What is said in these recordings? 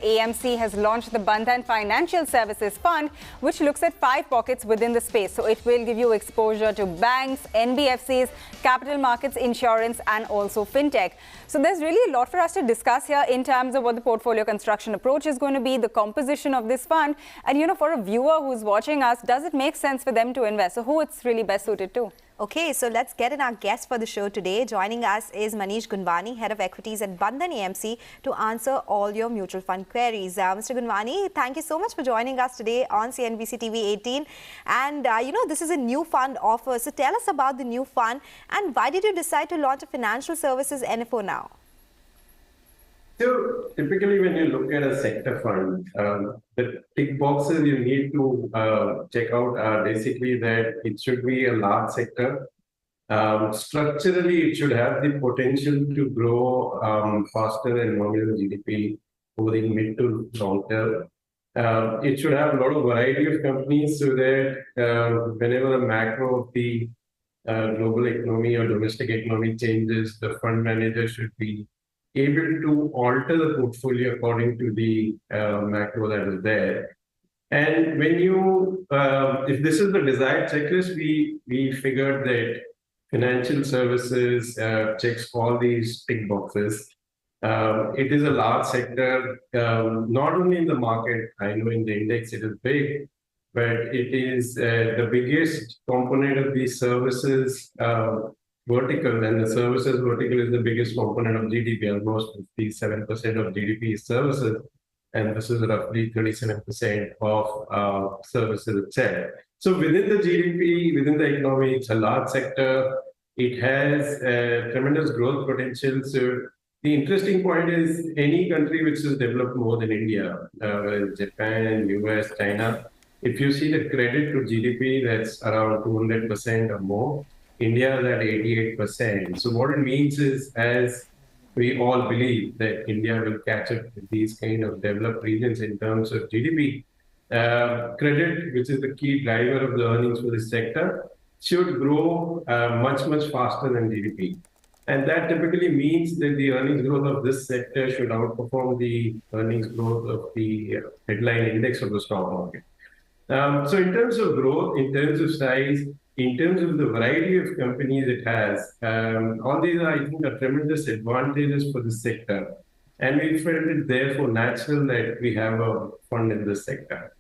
AMC has launched the Bandhan Financial Services Fund, which looks at 5 pockets within the space. So it will give you exposure to banks, NBFCs, capital markets, insurance, and also fintech. So there's really a lot for us to discuss here in terms of what the portfolio construction approach is going to be, the composition of this fund, and for a viewer who's watching us, does it make sense for them to invest? So who it's really best suited to? Okay, so let's get in our guest for the show today. Joining us is Manish Gunwani, Head of Equities at Bandhan AMC, to answer all your mutual fund queries. Mr. Gunwani, thank you so much for joining us today on CNBC TV18. And, this is a new fund offer. So tell us about the new fund and why did you decide to launch a financial services NFO now? So typically when you look at a sector fund, the tick boxes you need to check out are basically that it should be a large sector. Structurally, it should have the potential to grow faster than nominal GDP over the mid to long term. It should have a lot of variety of companies so that whenever the macro of the global economy or domestic economy changes, the fund manager should be able to alter the portfolio according to the macro that is there. And when you, if this is the desired checklist, we figured that financial services checks all these tick boxes. It is a large sector, not only in the market, I know in the index it is big, but it is the biggest component of the services vertical, and the services vertical is the biggest component of GDP. Almost 57% of GDP is services, and this is roughly 37% of services itself. So within the GDP, within the economy, it's a large sector. It has tremendous growth potential. So the interesting point is any country which is developed more than India, Japan, US, China, if you see the credit to GDP, that's around 200% or more. India is at 88%. So what it means is, as we all believe that India will catch up with these kind of developed regions in terms of GDP, credit, which is the key driver of the earnings for this sector, should grow much, much faster than GDP. And that typically means that the earnings growth of this sector should outperform the earnings growth of the headline index of the stock market. So in terms of growth, in terms of size, in terms of the variety of companies it has, all these are, I think, are tremendous advantages for the sector. And we felt it therefore natural that we have a fund in this sector.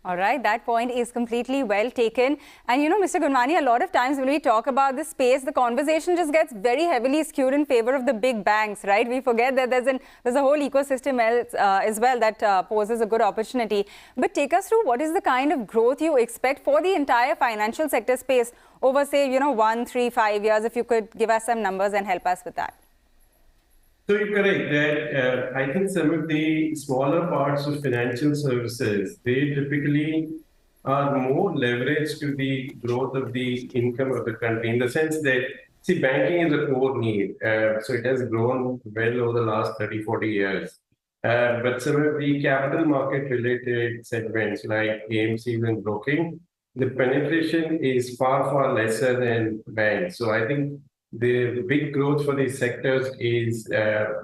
All right, that point is completely well taken. And Mr. Gunwani, a lot of times when we talk about this space, the conversation just gets very heavily skewed in favor of the big banks, right? We forget that there's a whole ecosystem as well that poses a good opportunity. But take us through what is the kind of growth you expect for the entire financial sector space over, say, 1, 3, 5 years, if you could give us some numbers and help us with that. So you're correct that I think some of the smaller parts of financial services, they typically are more leveraged to the growth of the income of the country, in the sense that, see, banking is a core need. So it has grown well over the last 30, 40 years. But some of the capital market related segments like AMCs and broking, the penetration is far, far lesser than banks. So I think the big growth for these sectors is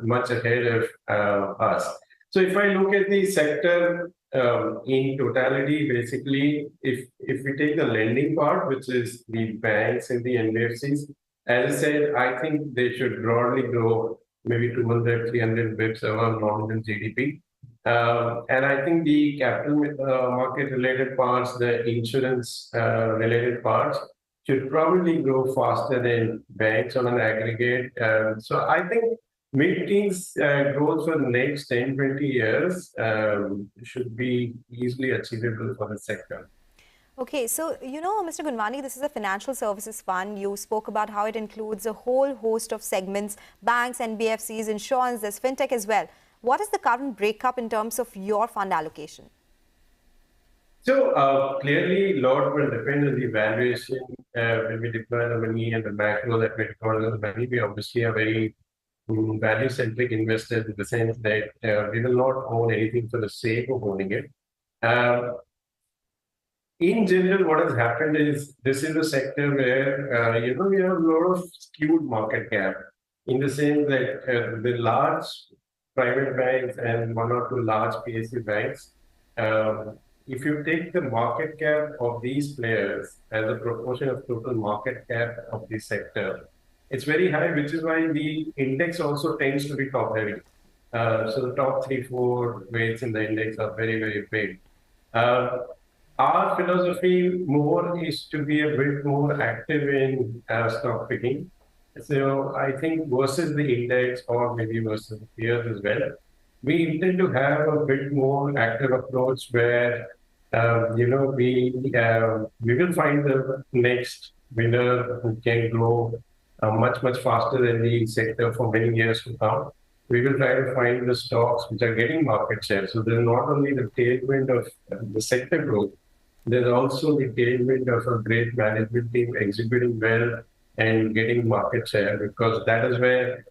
much ahead of us. So if I look at the sector in totality, basically, if we take the lending part, which is the banks and the NBFCs, as I said, I think they should broadly grow maybe 200, 300 bips above nominal GDP. And I think the capital market related parts, the insurance related parts, should probably grow faster than banks on an aggregate. So I think mid-teens growth for the next 10, 20 years should be easily achievable for the sector. Okay, so, Mr. Gunwani, this is a financial services fund. You spoke about how it includes a whole host of segments, banks, NBFCs, insurance, there's fintech as well. What is the current breakup in terms of your fund allocation? So clearly, a lot will depend on the valuation when we deploy the money and the macro that we deploy the money. We obviously are very value-centric investors in the sense that we will not own anything for the sake of owning it. In general, what has happened is this is a sector where we have a lot of skewed market cap, in the sense that the large private banks and 1 or 2 large PSU banks. If you take the market cap of these players as a proportion of total market cap of the sector, it's very high, which is why the index also tends to be top heavy. So the top 3-4 weights in the index are very, very big. Our philosophy more is to be a bit more active in stock picking. So I think versus the index or maybe versus the peers as well, we intend to have a bit more active approach where we will find the next winner who can grow much faster than the sector for many years to come. We will try to find the stocks which are getting market share. So there's not only the tailwind of the sector growth, there's also the tailwind of a great management team executing well and getting market share, because that is where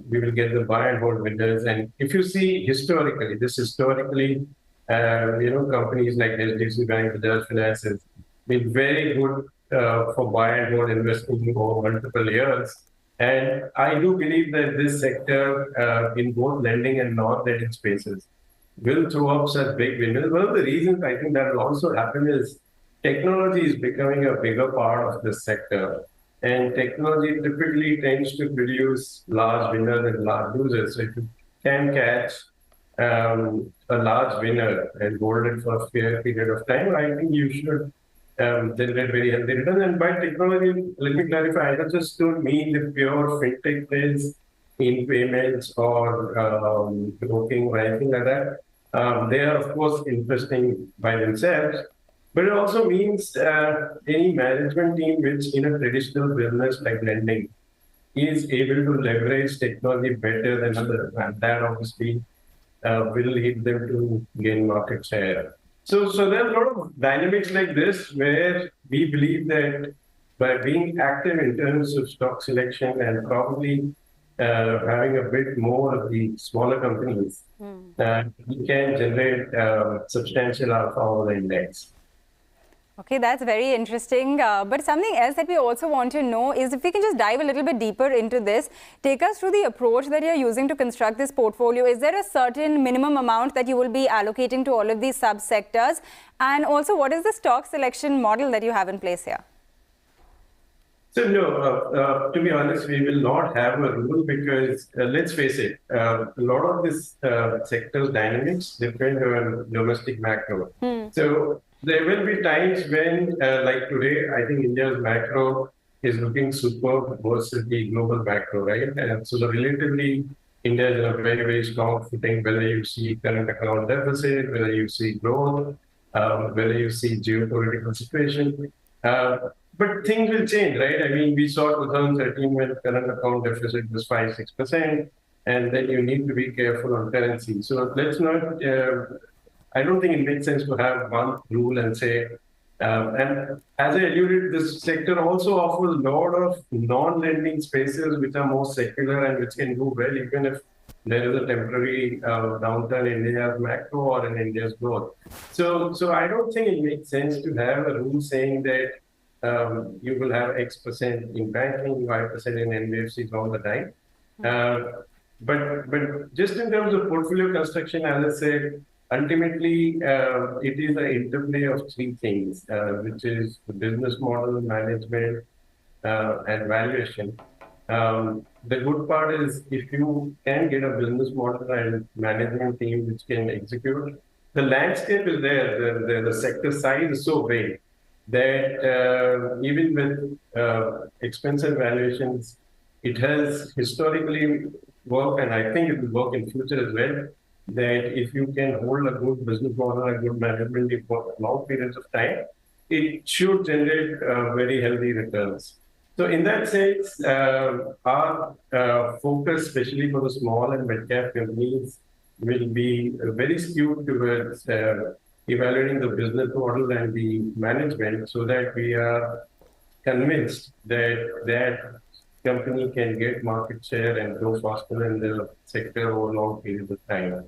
we will get the buy and hold winners. And if you see historically, companies like HDFC Bank, Bandhan Finance has been very good for buy and hold investing over multiple years. And I do believe that this sector in both lending and non-lending spaces will throw up such big winners. One of the reasons I think that will also happen is technology is becoming a bigger part of this sector. And technology typically tends to produce large winners and large losers. So if you can catch a large winner and hold it for a fair period of time, I think you should generate very healthy returns. And by technology, let me clarify, I just don't mean the pure fintech plays in payments or broking or anything like that. They are, of course, interesting by themselves. But it also means any management team which in a traditional business like lending is able to leverage technology better than others. And that obviously will lead them to gain market share. So there are a lot of dynamics like this where we believe that by being active in terms of stock selection and probably having a bit more of the smaller companies, we can generate substantial alpha over the index. Okay, that's very interesting. But something else that we also want to know is if we can just dive a little bit deeper into this, take us through the approach that you're using to construct this portfolio. Is there a certain minimum amount that you will be allocating to all of these subsectors? And also, what is the stock selection model that you have in place here? So no, to be honest, we will not have a rule because let's face it, a lot of this sector's dynamics depend on domestic macro. So there will be times when, like today, I think India's macro is looking superb versus the global macro, right? And so relatively, India is in a very, very strong footing, whether you see current account deficit, whether you see growth, whether you see geopolitical situation. But things will change, right? I mean, we saw 2013 when current account deficit was 5-6%, and then you need to be careful on currency. So let's not, I don't think it makes sense to have one rule and say, and as I alluded, this sector also offers a lot of non-lending spaces which are more secular and which can do well, even if there is a temporary downturn in India's macro or in India's growth. So I don't think it makes sense to have a rule saying that you will have X% in banking, Y% in NBFCs all the time. But just in terms of portfolio construction, as I said, ultimately it is an interplay of three things, which is the business model, management, and valuation. The good part is if you can get a business model and management team which can execute, the landscape is there. The sector size is so big that even with expensive valuations, it has historically worked, and I think it will work in future as well, that if you can hold a good business model and good management team for long periods of time, it should generate very healthy returns. So in that sense, our focus, especially for the small and mid-cap companies, will be very skewed towards evaluating the business model and the management so that we are convinced that that company can get market share and grow faster than the sector over long periods of time.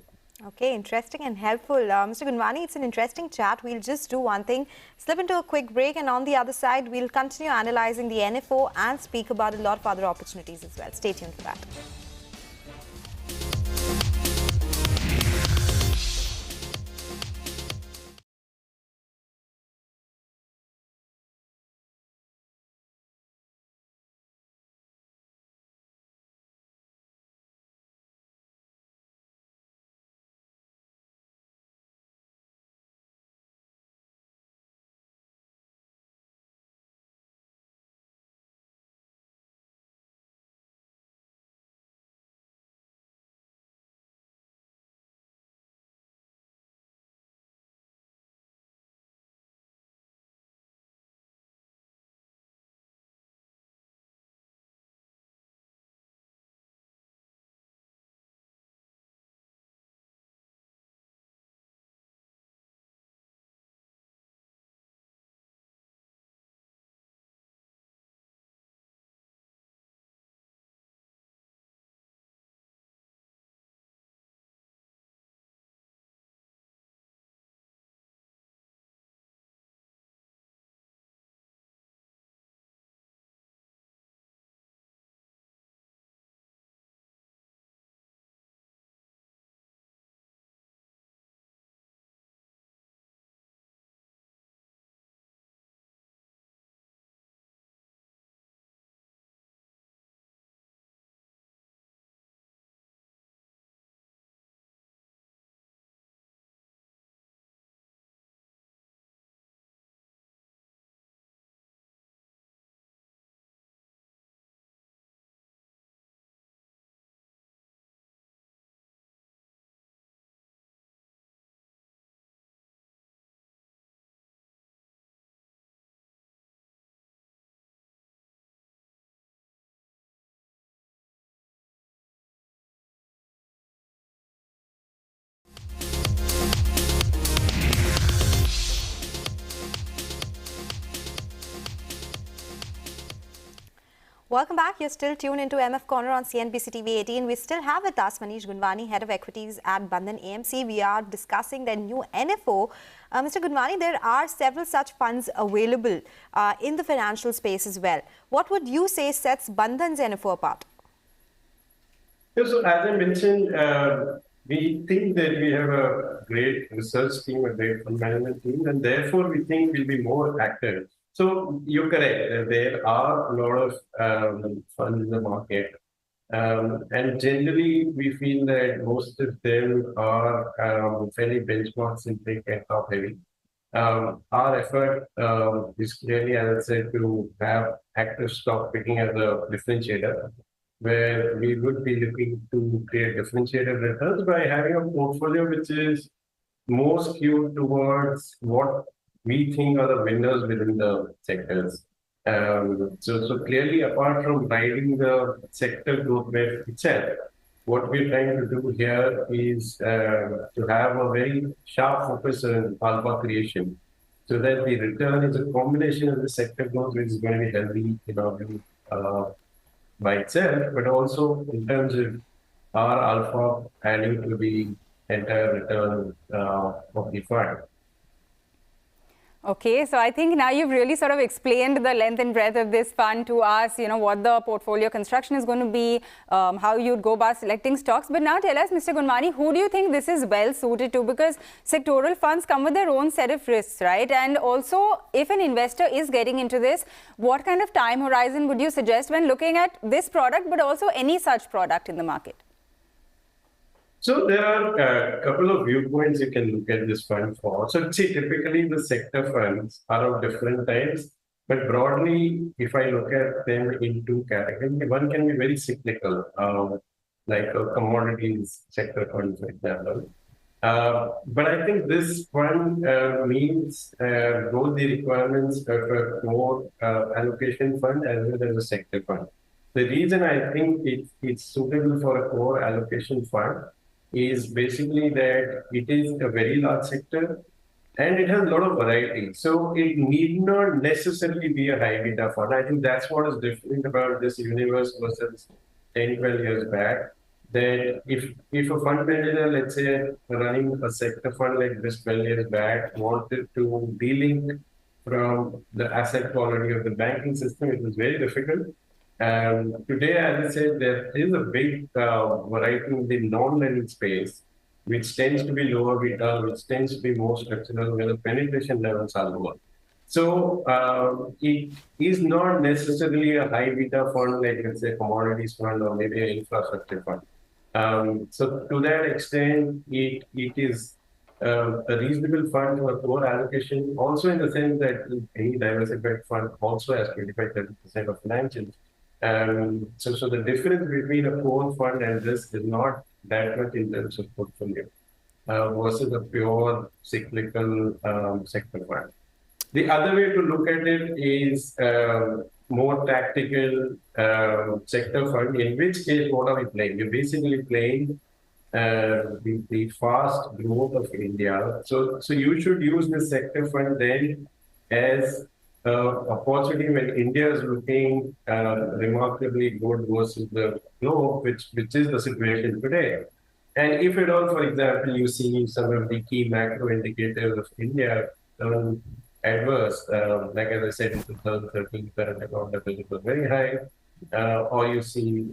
Okay, interesting and helpful. Mr. Gunwani, it's an interesting chat. We'll just do one thing, slip into a quick break, and on the other side, we'll continue analyzing the NFO and speak about a lot of other opportunities as well. Stay tuned for that. Welcome back. You're still tuned into MF Corner on CNBC-TV18. We still have with us Manish Gunwani, Head of Equities at Bandhan AMC. We are discussing their new NFO. Mr. Gunwani, there are several such funds available in the financial space as well. What would you say sets Bandhan's NFO apart? So, as I mentioned, we think that we have a great research team, a great fund management team, and therefore we think we'll be more active. So you're correct. There are a lot of funds in the market. And generally, we feel that most of them are fairly benchmark-centric and top-heavy. Our effort is clearly, as I said, to have active stock picking as a differentiator, where we would be looking to create differentiated returns by having a portfolio which is more skewed towards what we think are the winners within the sectors. So clearly, apart from riding the sector growth wave itself, what we're trying to do here is to have a very sharp focus on alpha creation, so that the return is a combination of the sector growth, which is going to be healthy in our view by itself, but also in terms of our alpha adding to the entire return of the fund. Okay, so I think now you've really sort of explained the length and breadth of this fund to us, what the portfolio construction is going to be, how you'd go about selecting stocks. But now tell us, Mr. Gunwani, who do you think this is well suited to? Because sectoral funds come with their own set of risks, right? And also, if an investor is getting into this, what kind of time horizon would you suggest when looking at this product, but also any such product in the market? So there are a couple of viewpoints you can look at this fund for. So see, typically the sector funds are of different types, but broadly, if I look at them in two categories, one can be very cyclical, like a commodities sector fund, for example. But I think this fund means both the requirements of a core allocation fund as well as a sector fund. The reason I think it's suitable for a core allocation fund is basically that it is a very large sector and it has a lot of variety. So it need not necessarily be a high beta fund. I think that's what is different about this universe versus 10, 12 years back. That if a fund manager, let's say, running a sector fund like this 12 years back, wanted to de-link from the asset quality of the banking system, it was very difficult. Today, as I said, there is a big variety in the non-lending space, which tends to be lower beta, which tends to be more structural, where the penetration levels are lower. So it is not necessarily a high beta fund, like let's say commodities fund or maybe an infrastructure fund. So to that extent, it is a reasonable fund for core allocation, also in the sense that any diversified fund also has 25-30% of financials. So the difference between a core fund and this is not that much in terms of portfolio versus a pure cyclical sector fund. The other way to look at it is more tactical sector fund, in which case what are we playing? We're basically playing the fast growth of India. So you should use the sector fund then as opportunity when India is looking remarkably good versus the globe, which is the situation today. And if at all, for example, you see some of the key macro indicators of India turn adverse, like as I said, in 2013, current account deficit was very high, or you see,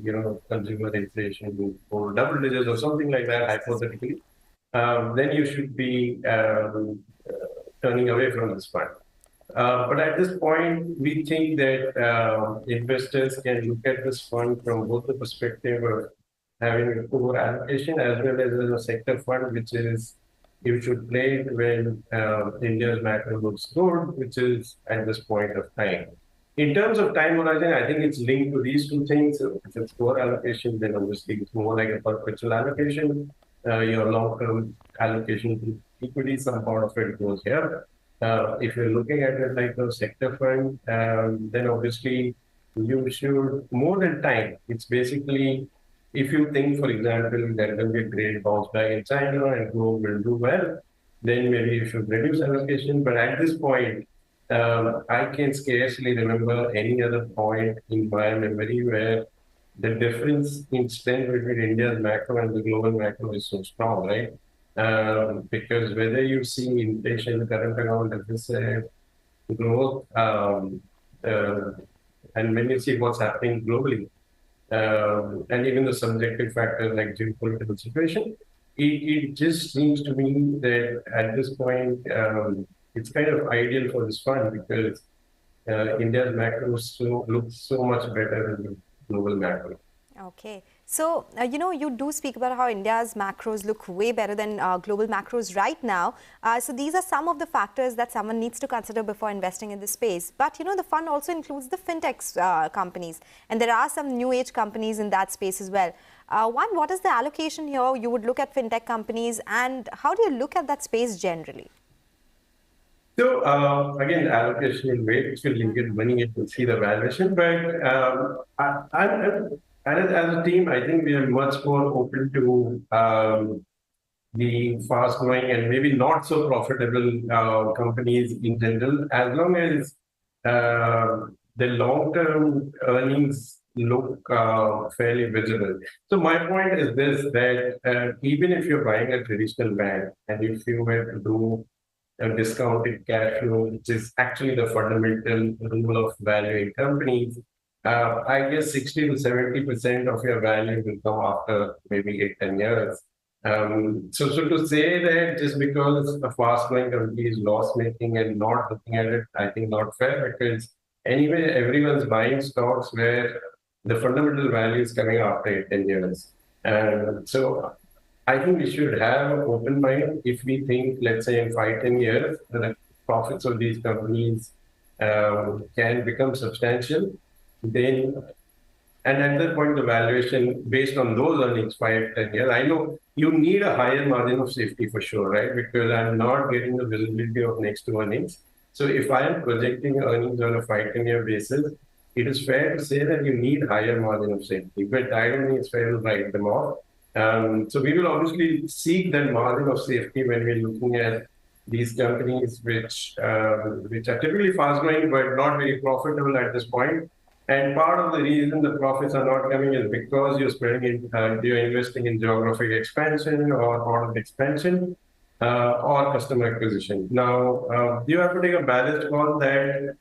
consumer inflation go double digits or something like that, hypothetically, then you should be turning away from this fund. But at this point, we think that investors can look at this fund from both the perspective of having a core allocation as well as a sector fund, which is you should play it when India's macro looks good, which is at this point of time. In terms of time horizon, I think it's linked to these two things. If it's core allocation, then obviously it's more like a perpetual allocation. Your long-term allocation to equity, some part of it goes here. If you're looking at it like a sector fund, then obviously you should, more than time, it's basically, if you think, for example, there will be a great bounce back in China and growth will do well, then maybe you should reduce allocation. But at this point, I can scarcely remember any other point in my memory where the difference in strength between India's macro and the global macro is so strong, right? Because whether you see inflation, current account deficit, growth, uh, and when you see what's happening globally, and even the subjective factors like geopolitical situation, it just seems to me that at this point, it's kind of ideal for this fund because India's macro looks so much better than the global macro. Okay. So, you do speak about how India's macros look way better than global macros right now. So, these are some of the factors that someone needs to consider before investing in this space. But, the fund also includes the fintech companies. And there are some new age companies in that space as well. One, what is the allocation here? You would look at fintech companies, and how do you look at that space generally? So again, allocation in way, which will link it money, you can see the valuation. But as a team, I think we are much more open to the fast-growing and maybe not so profitable companies in general, as long as the long-term earnings look fairly visible. So my point is this, that even if you're buying a traditional bank and if you were to do a discounted cash flow, which is actually the fundamental rule of valuing companies, I guess 60 to 70% of your value will come after maybe 8-10 years. So to say that just because a fast-growing company is loss-making and not looking at it, I think not fair, because anyway, everyone's buying stocks where the fundamental value is coming after 8-10 years. So I think we should have an open mind if we think, let's say in 5-10 years, the profits of these companies can become substantial, then, and at that point, the valuation based on those earnings, 5-10 years, I know you need a higher margin of safety for sure, right? Because I'm not getting the visibility of next two earnings. So if I am projecting earnings on a 5-10 year basis, it is fair to say that you need higher margin of safety, but I don't think it's fair to write them off. So we will obviously seek that margin of safety when we're looking at these companies which are typically fast-growing but not very profitable at this point. And part of the reason the profits are not coming is because you're you're investing in geographic expansion or product expansion or customer acquisition. Now, you have to take a balanced call that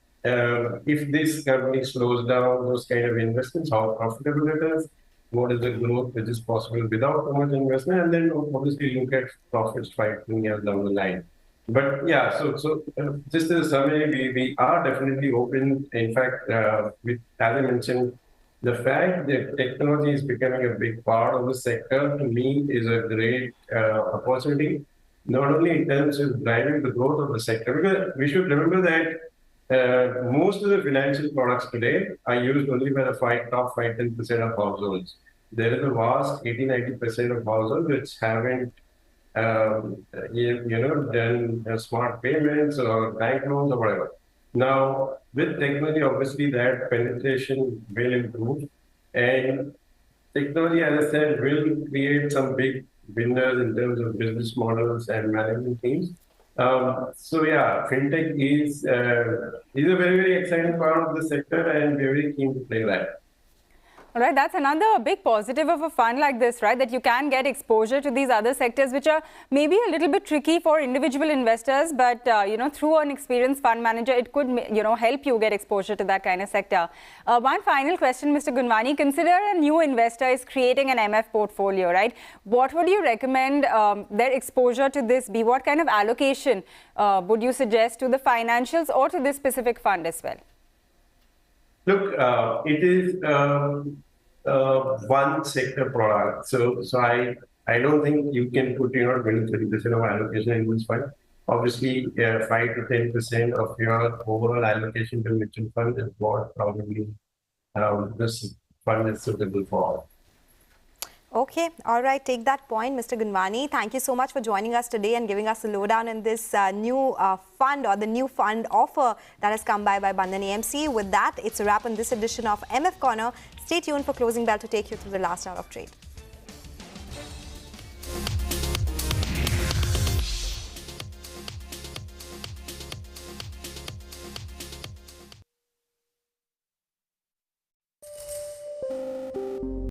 if this company slows down those kind of investments, how profitable it is, what is the growth which is possible without so much investment, and then obviously look at profits 5-10 years down the line. But yeah, so just as a summary, we are definitely open. In fact, as I mentioned, the fact that technology is becoming a big part of the sector, to me, is a great opportunity, not only in terms of driving the growth of the sector, because we should remember that most of the financial products today are used only by the top 5-10% of households. There is a vast 80-90% of households which haven't done smart payments or bank loans or whatever. Now, with technology, obviously that penetration will improve, and technology, as I said, will create some big winners in terms of business models and management teams. So yeah, fintech is a very, very exciting part of the sector, and we're very keen to play that. All right, that's another big positive of a fund like this, right? That you can get exposure to these other sectors, which are maybe a little bit tricky for individual investors, but through an experienced fund manager, it could help you get exposure to that kind of sector. One final question, Mr. Gunwani. Consider a new investor is creating an MF portfolio, right? What would you recommend their exposure to this be? What kind of allocation would you suggest to the financials or to this specific fund as well? Look, it is one sector product. So I don't think you can put 20-30% of allocation in this fund. Obviously, 5 to 10% of your overall allocation to mutual fund is what probably this fund is suitable for. Okay, all right, take that point, Mr. Gunwani. Thank you so much for joining us today and giving us a lowdown in this new fund or the new fund offer that has come by Bandhan AMC. With that, it's a wrap on this edition of MF Corner. Stay tuned for Closing Bell to take you through the last hour of trade.